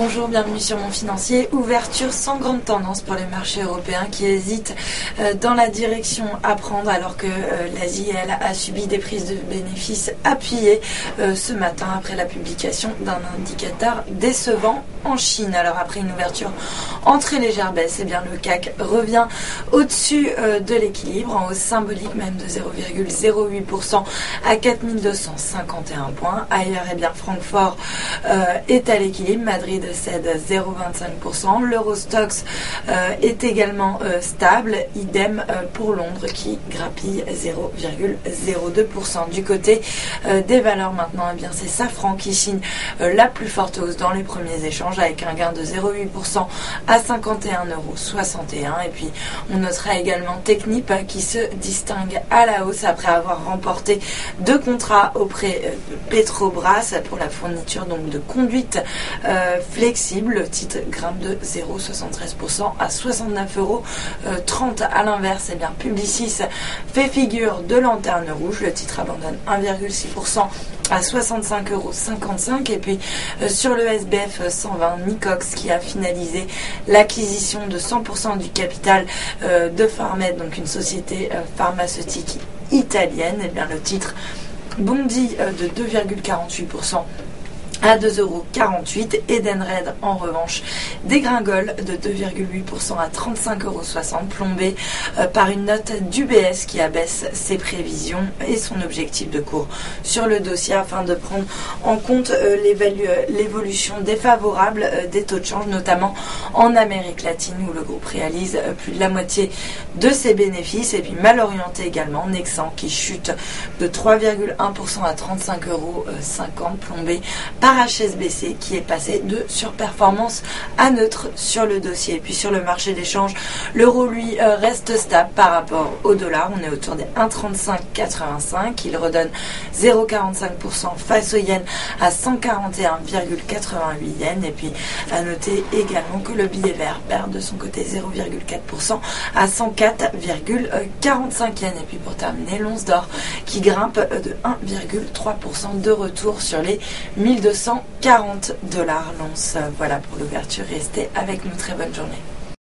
Bonjour, bienvenue sur Mon Financier. Ouverture sans grande tendance pour les marchés européens qui hésitent dans la direction à prendre alors que l'Asie, elle, a subi des prises de bénéfices appuyées ce matin après la publication d'un indicateur décevant en Chine. Alors après une ouverture en très légère baisse, eh bien le CAC revient au-dessus de l'équilibre, en hausse symbolique même de 0,08% à 4251 points. Ailleurs, eh bien Francfort est à l'équilibre, Madrid cède 0,25%, l'Eurostoxx est également stable, idem pour Londres qui grappille 0,02%. Du côté des valeurs maintenant, eh bien c'est Safran qui signe la plus forte hausse dans les premiers échanges avec un gain de 0,8% à 51,61 €. Et puis on notera également Technip qui se distingue à la hausse après avoir remporté 2 contrats auprès de Petrobras pour la fourniture donc de conduite flexible. Le titre grimpe de 0,73% à 69,30 €. À l'inverse, eh bien Publicis fait figure de lanterne rouge. Le titre abandonne 1,6% à 65,55 €. Et puis sur le SBF 120, Nicox qui a finalisé l'acquisition de 100% du capital de Pharmed, donc une société pharmaceutique italienne. Et bien le titre bondit de 2,48% à 2,48 €. Edenred en revanche dégringole de 2,8% à 35,60 €, plombé par une note d'UBS qui abaisse ses prévisions et son objectif de cours sur le dossier afin de prendre en compte l'évolution défavorable des taux de change, notamment en Amérique latine où le groupe réalise plus de la moitié de ses bénéfices. Et puis mal orienté également, Nexan qui chute de 3,1% à 35,50 €, plombé par HSBC qui est passé de surperformance à neutre sur le dossier. Et puis sur le marché d'échange, l'euro lui reste stable par rapport au dollar. On est autour des 1,3585. Il redonne 0,45% face au yen à 141,88 yens. Et puis à noter également que le billet vert perd de son côté 0,4% à 104,45 yens. Et puis pour terminer, l'once d'or qui grimpe de 1,3% de retour sur les 1240 $ l'once. Voilà pour l'ouverture. Restez avec nous. Très bonne journée.